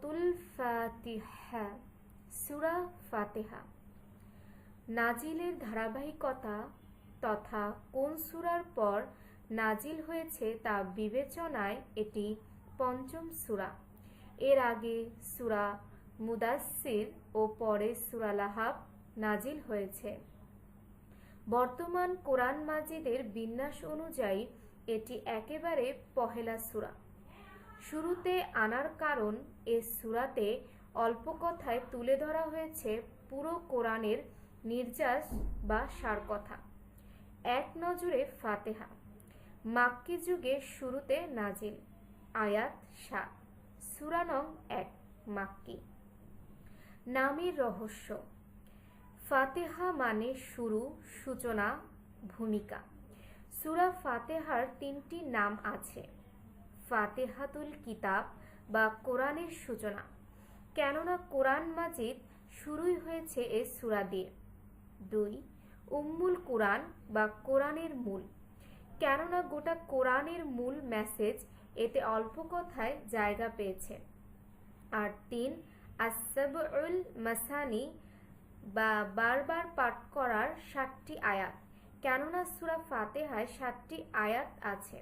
সূরাতুল ফাতিহা। সূরা ফাতিহা নাজিলের ধারাবাহিকতা তথা কোন সূরার পর নাজিল হয়েছে তা বিবেচনায় এটি পঞ্চম সূরা। এর আগে সূরা মুদাসসির ও পরে সূরা লাহাব নাজিল হয়েছে। বর্তমান কোরআন মাজিদের বিন্যাস অনুযায়ী এটি একেবারে পহেলা সূরা। শুরুতে আনার কারণ এ সূরাতে অল্প কথায় তুলে ধরা হয়েছে পুরো কোরআনের নির্যাস বা সারকথা। এক নজরে ফাতিহা মাক্কি যুগের শুরুতে নাজিল। আয়াত ৭। সূরা নং ১ মাক্কি। নামের রহস্য। ফাতিহা মানে শুরু, সূচনা, ভূমিকা। সূরা ফাতিহার ৩টি নাম আছে। ফাতিহাতুল কিতাব বা কোরআনের সূচনা, কেননা কোরআন মাজিদ শুরুই হয়েছে এ সূরা দিয়ে। ২. উম্মুল কুরআন বা কোরআনের মূল, কেননা গোটা কোরআনের মূল মেসেজ এতে অল্প কথায় জায়গা পেয়েছে। আর ৩. আস-সাবউল মাসানি বা বারবার পাঠ করার ৭টি আয়াত, কেননা সূরা ফাতিহায় ৭টি আয়াত আছে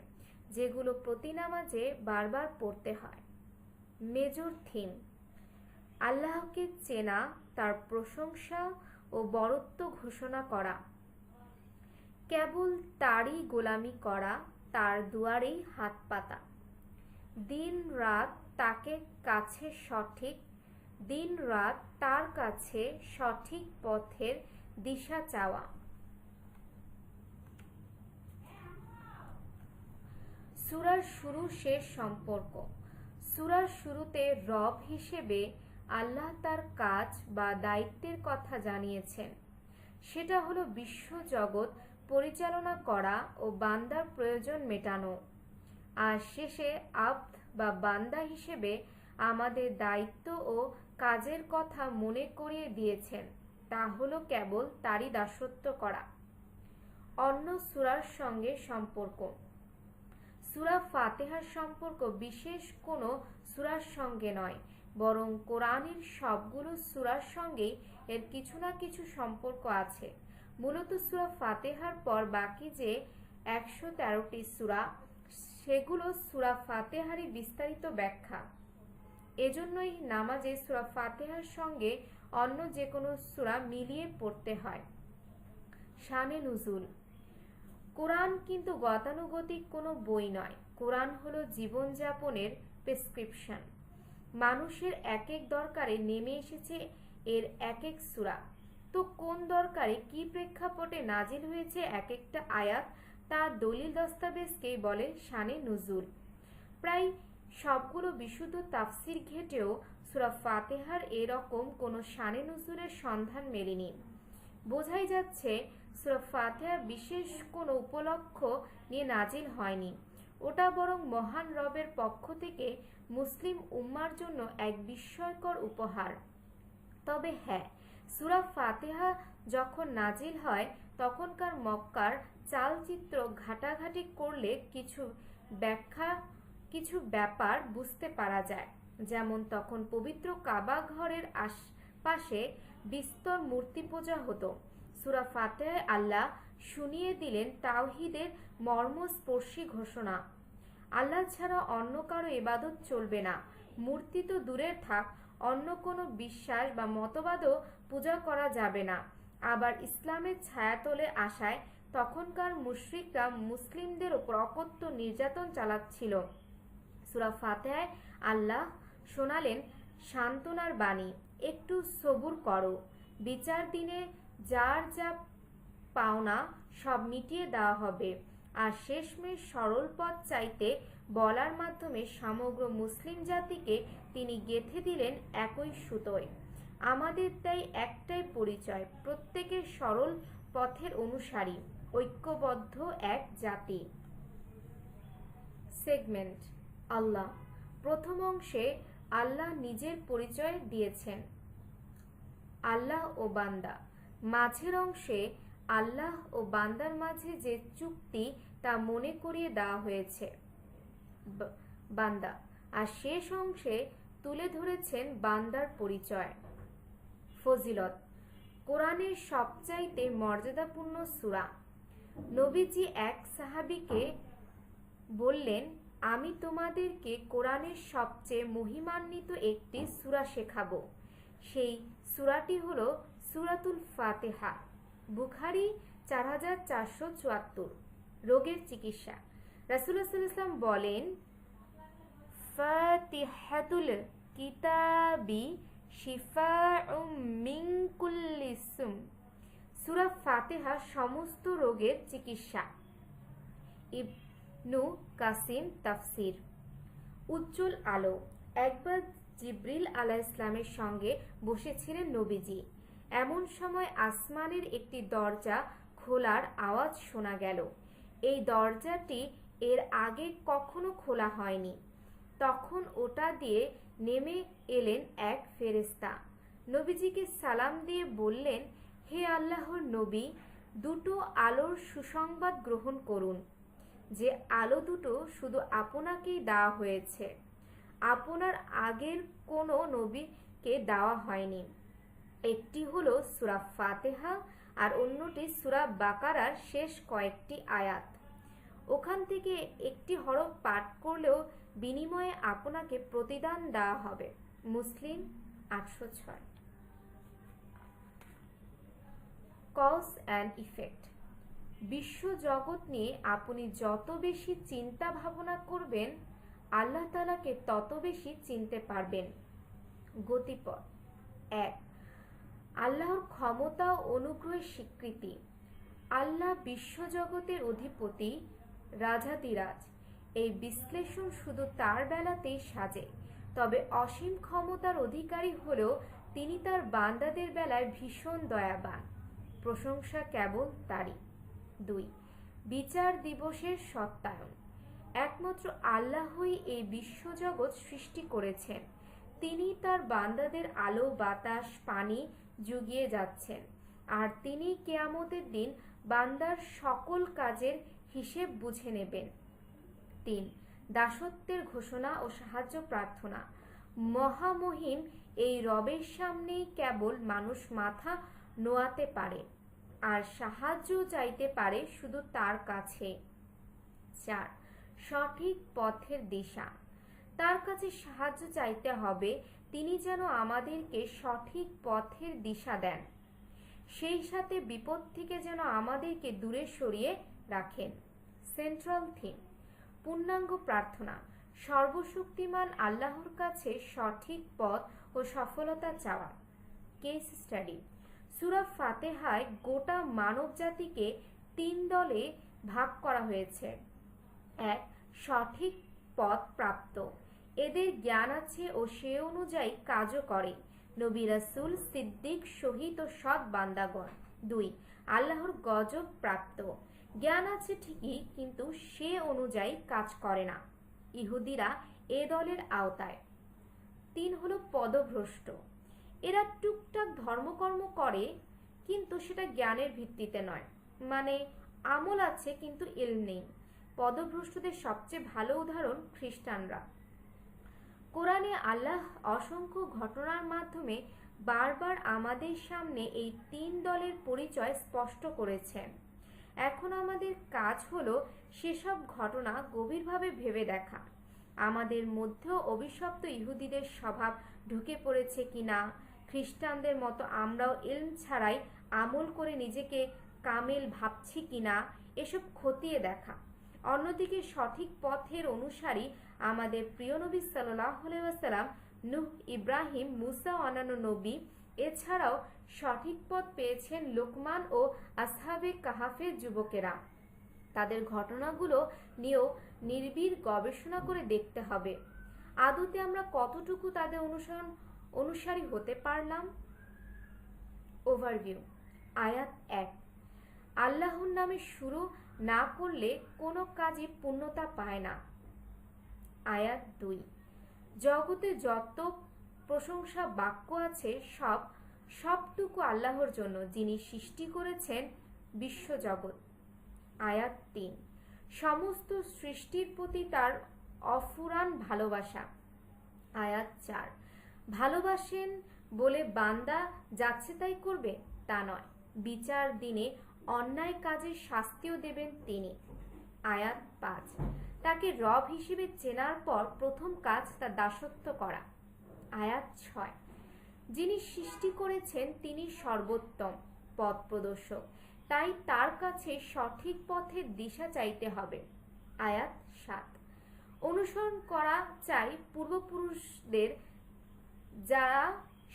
যেগুলো প্রতি নামাজে বারবার পড়তে হয়। Major theme. আল্লাহকে চেনা, তার প্রশংসা ও বরত্ব ঘোষণা করা, কেবল তারই গোলামি করা, তার দুয়ারেই হাত পাতা, দিন রাত তাকে কাছে সঠিক, দিন রাত তার কাছে সঠিক পথের দিশা চাওয়া। সূরার শুরু শেষ সম্পর্ক। সূরার শুরুতে রব হিসেবে আল্লাহ তার কাজ বা দায়িত্বের কথা জানিয়েছেন। সেটা হলো বিশ্বজগৎ পরিচালনা করা ও বান্দার প্রয়োজন মেটানো। আর শেষে আব্দ বা বান্দা হিসেবে আমাদের দায়িত্ব ও কাজের কথা মনে করিয়ে দিয়েছেন, তা হলো কেবল তারই দাসত্ব করা। অন্য সূরার সঙ্গে সম্পর্ক। সূরা ফাতিহার সম্পর্ক বিশেষ কোনো সূরার সঙ্গে নয়, বরং কোরআনের সবগুলো সূরার সঙ্গেই এর কিছু না কিছু সম্পর্ক আছে। মূলত সূরা ফাতিহার পর বাকি যে ১১৩টি সূরা, সেগুলো সূরা ফাতিহারই বিস্তারিত ব্যাখ্যা। এজন্যই নামাজে সূরা ফাতিহার সঙ্গে অন্য যে কোনো সূরা মিলিয়ে পড়তে হয়। শানে নুজুল। কোরআন কিন্তু গতানুগতিক কোনো বই নয়। কোরআন হলো জীবনযাপনের প্রেসক্রিপশন। মানুষের এক এক দরকারে নেমে এসেছে এর এক এক সূরা। তো কোন দরকারে কি প্রেক্ষাপটে নাজিল হয়েছে এক একটা আয়াত, তা দলিল দস্তাবেজকেই বলে শানে নুজুল। প্রায় সবগুলো বিশুদ্ধ তাফসির ঘেঁটেও সূরা ফাতিহার এরকম কোনো শানে নুজুলের সন্ধান মেলেনি। বোঝাই যাচ্ছে সূরা ফাতিহা বিশেষ কোনো উপলক্ষ নিয়ে নাজিল হয়নি। ওটা বরং মহান রবের পক্ষ থেকে মুসলিম উম্মার জন্য এক বিস্ময়কর উপহার। তবে হ্যাঁ, সূরা ফাতিহা যখন নাজিল হয় তখনকার মক্কার চালচিত্র ঘাটাঘাটি করলে কিছু ব্যাপার বুঝতে পারা যায়। যেমন তখন পবিত্র কাবা ঘরের আশপাশে বিস্তর মূর্তি পূজা হতো। সূরা ফাতিহায় আল্লাহ শুনিয়ে দিলেন তাওহীদের মর্মস্পর্শী ঘোষণা। আল্লাহ ছাড়া অন্য কারো ইবাদত চলবে না। মূর্তি তো দূরের থাক, অন্য কোনো বিশ্বাস বা মতবাদও পূজা করা যাবে না। আবার ইসলামের ছায়াতলে আসায় তখনকার মুশরিকরা মুসলিমদের উপর অকথ্য নির্যাতন চালাচ্ছিল। সূরা ফাতিহায় আল্লাহ শোনালেন সান্ত্বনার বাণী, একটু সবুর করো, বিচার দিনে যার যা পাওনা সব মিটিয়ে দেওয়া হবে। আর শেষমেশ সরল পথ চাইতে বলার মাধ্যমে সমগ্র মুসলিম জাতিকে তিনি গেঁথে দিলেন একই সুতোয়। আমাদের তাই একটাই পরিচয়, প্রত্যেকের সরল পথের অনুসারী, ঐক্যবদ্ধ এক জাতি। সেগমেন্ট। আল্লাহ। প্রথম অংশে আল্লাহ নিজের পরিচয় দিয়েছেন, আল্লাহ ও বান্দা। মাঝের অংশে আল্লাহ ও বান্দার মাঝে যে চুক্তি তা মনে করিয়ে দেওয়া হয়েছে, বান্দা। আর শেষ অংশে তুলে ধরেছেন বান্দার পরিচয়। ফজিলত: কোরআনের সবচাইতে মর্যাদাপূর্ণ সূরা। নবীজি এক সাহাবীকে বললেন, আমি তোমাদেরকে কোরআনের সবচেয়ে মহিমান্বিত একটি সূরা শেখাবো। সেই সূরাটি হলো সূরাতুল ফাতিহা। বুখারী 4474। রোগের চিকিৎসা। রাসূলুল্লাহ সাল্লাল্লাহু আলাইহি ওয়াসাল্লাম বলেন, ফাতিহাতুল কিতাবি শিফাউম মিন কুল্লি সুম। সূরা ফাতিহা সমস্ত রোগের চিকিৎসা। ইবনু কাসিম তাফসীর। উজ্জ্বল আলো। একবার জিবরিল আলাইহিস সালামের সঙ্গে বসেছিলেন নবীজি। এমন সময় আসমানের একটি দরজা খোলার আওয়াজ শোনা গেল। এই দরজাটি এর আগে কখনো খোলা হয়নি। তখন ওটা দিয়ে নেমে এলেন এক ফেরেশতা। নবীজিকে সালাম দিয়ে বললেন, হে আল্লাহর নবী, দুটো আলোর সুসংবাদ গ্রহণ করুন। যে আলো দুটো শুধু আপনাকেই দেওয়া হয়েছে, আপনার আগের কোনো নবীকে দেওয়া হয়নি। একটি হলো সূরা ফাতিহা আর অন্যটি সূরা বাকারার শেষ কয়েকটি আয়াত। ওখান থেকে একটি হরফ পাঠ করলেও বিনিময়ে আপনাকে প্রতিদান দেওয়া হবে। মুসলিম 806। Cause and effect. বিশ্বজগৎ নিয়ে আপনি যত বেশি চিন্তা ভাবনা করবেন, আল্লাহ তাআলাকে তত বেশি চিনতে পারবেন। গতিপথ। 1. আল্লাহর ক্ষমতা ও অনুগ্রহের স্বীকৃতি। আল্লাহ বিশ্বজগতের অধিপতি, রাজাধিরাজ। এই বিশ্লেষণ শুধু তার বেলাতেই সাজে, তবে অসীম ক্ষমতার অধিকারী হলেও তিনি তার বান্দাদের বেলায় ভীষণ দয়াবান। প্রশংসা কেবল তারই। 2. বিচার দিবসের সত্যায়ন। একমাত্র আল্লাহই এই বিশ্বজগৎ সৃষ্টি করেছেন। তিনি তার বান্দাদের আলো, বাতাস, পানি জুগিয়ে যাচ্ছেন, আর তিনি কিয়ামতের দিন বান্দার সকল কাজের হিসেব বুঝে নেবেন। 3. দাসত্বের ঘোষণা ও সাহায্য প্রার্থনা। মহামহিম এই রবের সামনেই কেবল মানুষ মাথা নোয়াতে পারে, আর সাহায্য চাইতে পারে শুধু তার কাছে। 4. সঠিক পথের দিশা। তার কাছে সাহায্য চাইতে হবে, তিনি যেন আমাদেরকে সঠিক পথের দিশা দেন, সেই সাথে বিপদ থেকে যেন আমাদেরকে দূরে সরিয়ে রাখেন। Central theme. পূর্ণাঙ্গ প্রার্থনা। সর্বশক্তিমান আল্লাহর কাছে সঠিক পথ ও সফলতা চাওয়া। Case study. সূরা ফাতিহায় গোটা মানব জাতিকে 3 দলে ভাগ করা হয়েছে। 1. সঠিক পথ প্রাপ্ত। এদের জ্ঞান আছে ও সে অনুযায়ী কাজও করে, নবী, রাসূল, সিদ্দিক, শহীদ ও সৎ বান্দাগণ। 2. আল্লাহর গজব প্রাপ্ত। জ্ঞান আছে ঠিকই, কিন্তু সে অনুযায়ী কাজ করে না। ইহুদিরা এ দলের আওতায়। 3 হলো পদভ্রষ্ট। এরা টুকটাক ধর্মকর্ম করে, কিন্তু সেটা জ্ঞানের ভিত্তিতে নয়, মানে আমল আছে কিন্তু ইলম নেই। পদভ্রষ্টদের সবচেয়ে ভালো উদাহরণ খ্রিস্টানরা। কোরআনে আল্লাহ অসংখ্য ঘটনার মাধ্যমে বারবার আমাদের সামনে এই 3 দলের পরিচয় স্পষ্ট করেছেন। এখন আমাদের কাজ হলো সেসব ঘটনা গভীরভাবে ভেবে দেখা। আমাদের মধ্যেও অভিশপ্ত ইহুদিদের স্বভাব ঢুকে পড়েছে কিনা, খ্রিস্টানদের মতো আমরাও ইলম ছাড়াই আমল করে নিজেকে কামেল ভাবছি কিনা, এসব খতিয়ে দেখা। অন্যদিকে সঠিক পথের অনুসারী আমাদের প্রিয় নবী সাল্লাল্লাহু আলাইহি ওয়াসাল্লাম, নূহ, ইব্রাহিম, মুসা ও অন্যান্য নবী। এছাড়াও সঠিক পথ পেয়েছেন লোকমান ও আসহাবে কাহাফের যুবকেরা। তাদের ঘটনাগুলো নিয়েও নির্ভীক গবেষণা করে দেখতে হবে, আদতে আমরা কতটুকু তাদের অনুসারী হতে পারলাম। ওভারভিউ। আয়াত 1। আল্লাহর নামে শুরু না করলে কোনো কাজই পূর্ণতা পায় না। আয়াত 2। জগতে যত প্রশংসা বাক্য আছে সবটুকু আল্লাহর জন্য, যিনি সৃষ্টি করেছেন বিশ্বজগৎ। আয়াত 3। সমস্ত সৃষ্টির প্রতি তার অফুরান ভালোবাসা। আয়াত 4। ভালোবাসেন বলে বান্দা যাচ্ছে তাই করবে তা নয়, বিচার দিনে অন্যায় কাজের শাস্তিও দেবেন তিনি। আয়াত 5। তাকে রব হিসেবে চেনার পর প্রথম কাজ তার দাসত্ব করা। আয়াত 6। যিনি সৃষ্টি করেছেন তিনি সর্বোত্তম পথ প্রদর্শক, তাই তার কাছে সঠিক পথের দিশা চাইতে হবে। আয়াত 7। অনুসরণ করা চাই পূর্বপুরুষদের যারা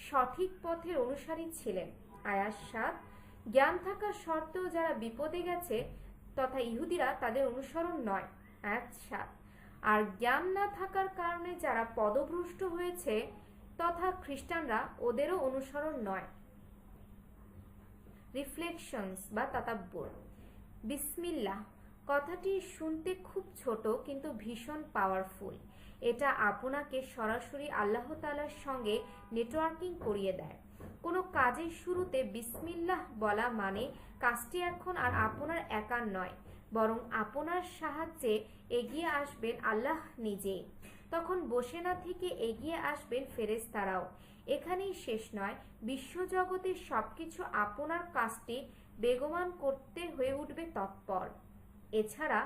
সঠিক পথের অনুসারী ছিলেন। আয়াত 7। জ্ঞান থাকা সত্ত্বেও যারা বিপদে গেছে তথা ইহুদিরা তাদের অনুসরণ নয়। আয়াত 7। আর জ্ঞান না থাকার কারণে যারা পদভ্রষ্ট হয়েছে তথা খ্রিস্টানরা ওদেরও অনুসরণ নয়। রিফ্লেকশনস বা তাতাব্বুর। বিসমিল্লাহ কথাটি শুনতে খুব ছোট কিন্তু ভীষণ পাওয়ারফুল। এটা আপনাকে সরাসরি আল্লাহ তাআলার সঙ্গে নেটওয়ার্কিং করিয়ে দেয়। কোনো কাজের শুরুতে বিসমিল্লাহ বলা মানে কাজটি এখন আর আপনার একার নয়, বরং আপনার সাহায্যে এগিয়ে আসবেন আল্লাহ নিজেই। তখন বসে না থেকে এগিয়ে আসবেন ফেরেশতারাও। এখানেই শেষ নয়, বিশ্বজগতের সবকিছু আপনার কাজটি বেগবান করতে হয়ে উঠবে তৎপর। এছাড়া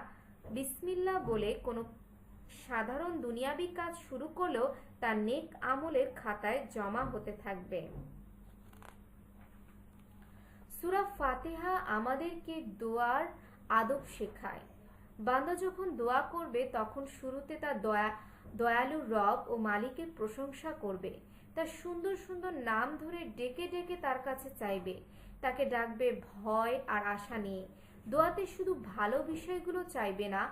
বিসমিল্লাহ বলে কোনো সাধারণ দুনিয়াবি কাজ শুরু করলেও তার নেক আমলের খাতায় জমা হতে থাকবে। সূরা ফাতিহা আমাদেরকে দোয়ার আদব শেখায়। বান্দা যখন দোয়া করবে তখন শুরুতে তার দয়ালু রব ও মালিকের প্রশংসা করবে, তার সুন্দর সুন্দর নাম ধরে ডেকে ডেকে তার কাছে চাইবে, তাকে ডাকবে ভয় আর আশা নিয়ে। দোয়াতে শুধু ভালো বিষয়গুলো চাইবে না,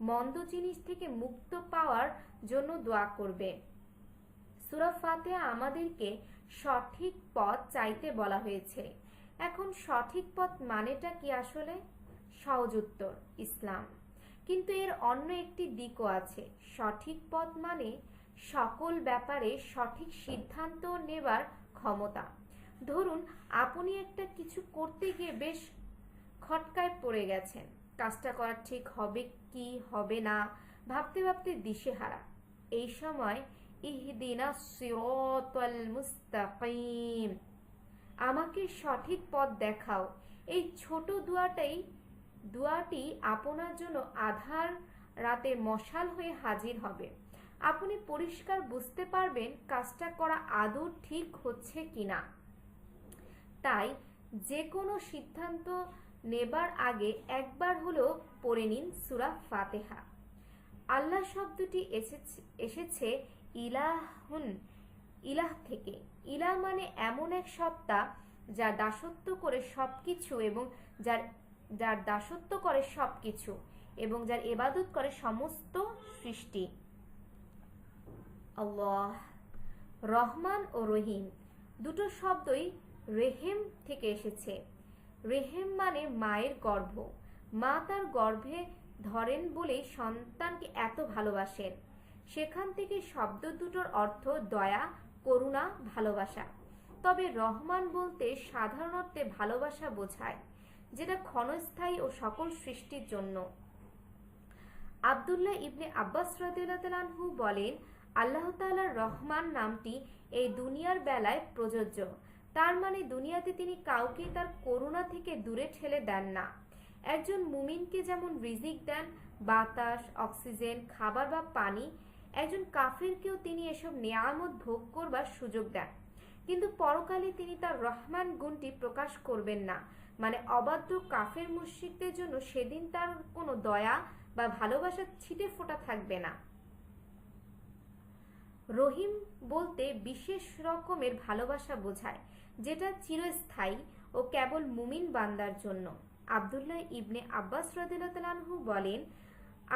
মন্দ জিনিস থেকে মুক্ত পাওয়ার জন্য দোয়া করবে। সূরা ফাতিহা আমাদেরকে সঠিক পথ চাইতে বলা হয়েছে। এখন সঠিক পথ মানেটা কি আসলে? সহজ উত্তর ইসলাম, কিন্তু এর অন্য একটি দিকও আছে। সঠিক পথ মানে সকল ব্যাপারে সঠিক সিদ্ধান্ত নেবার ক্ষমতা। ধরুন আপনি একটা কিছু করতে গিয়ে বেশ খটকায় পড়ে গেছেন, কাজটা করা ঠিক হবে কি হবে না ভাবতে ভাবতে দিশেহারা। এই সময় ইহদিনাস সিরাতাল মুস্তাকিম, আমাকে সঠিক পথ দেখাও, এই ছোট দোয়াটি আপনার জন্য আধার রাতে মশাল হয়ে হাজির হবে। আপনি পরিষ্কার বুঝতে পারবেন কাজটা করা আদৌ ঠিক হচ্ছে কিনা। তাই যে কোনো সিদ্ধান্ত নেবার আগে একবার হলেও পড়ে নিন সূরা ফাতিহা। আল্লাহ শব্দটি এসেছে ইলাহুন, ইলাহ থেকে। ইলাহ মানে এমন এক সত্তা যা দাসত্ব করে সবকিছু এবং যার দাসত্ব করে সবকিছু এবং যার ইবাদত করে সমস্ত সৃষ্টি। আল্লাহ। রহমান ও রহিম দুটো শব্দই রেহেম থেকে এসেছে। রেহেম মানে মায়ের গর্ভ। মা তার গর্ভে ধরেন বলেই সন্তানকে এত ভালোবাসেন। সেখান থেকে শব্দ দুটোর অর্থ দয়া, করুণা, ভালোবাসা। তবে রহমান বলতে সাধারণ অর্থে ভালোবাসা বোঝায়, যেটা ক্ষণস্থায়ী ও সকল সৃষ্টির জন্য। আব্দুল্লাহ ইবনে আব্বাস রাদিয়াল্লাহু আনহু বলেন, আল্লাহ তাআলার রহমান নামটি এই দুনিয়ার বেলায় প্রযোজ্য। তার মানে দুনিয়াতে তিনি কাউকেই তার করুণা থেকে দূরে ঠেলে দেন না। একজন মুমিনকে যেমন রিজিক দেন, বাতাস, অক্সিজেন, খাবার বা পানি, একজন কাফিরকেও তিনি এসব নেয়ামত ভোগ করবার সুযোগ দেন। কিন্তু পরকালে তিনি তার রহমান গুণটি প্রকাশ করবেন না, মানে অবাধ্য কাফের মুশরিকদের জন্য সেদিন তার কোনো দয়া বা ভালোবাসার ছিটে ফোঁটা থাকবে না। রহিম বলতে বিশেষ রকমের ভালোবাসা বোঝায়, যেটা চিরস্থায়ী ও কেবল মুমিন বান্দার জন্য। আব্দুল্লাহ ইবনে আব্বাস রাদিয়াল্লাহু আনহু বলেন,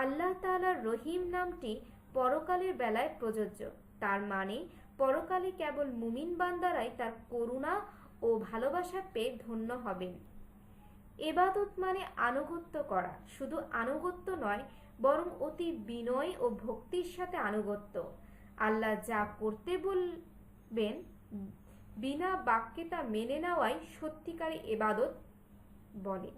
আল্লাহ তাআলার রহিম নামটি পরকালের বেলায় প্রযোজ্য। তার মানে পরকালে কেবল মুমিন বান্দারাই তার করুণা ও ভালোবাসা পেয়ে ধন্য হবেন। ইবাদত মানে আনুগত্য করা, শুধু আনুগত্য নয় বরং অতি বিনয় ও ভক্তির সাথে আনুগত্য। আল্লাহ যা করতে বলবেন বিনা বাক্যে তা মেনে নেওয়াই সত্যিকারী ইবাদত বলে।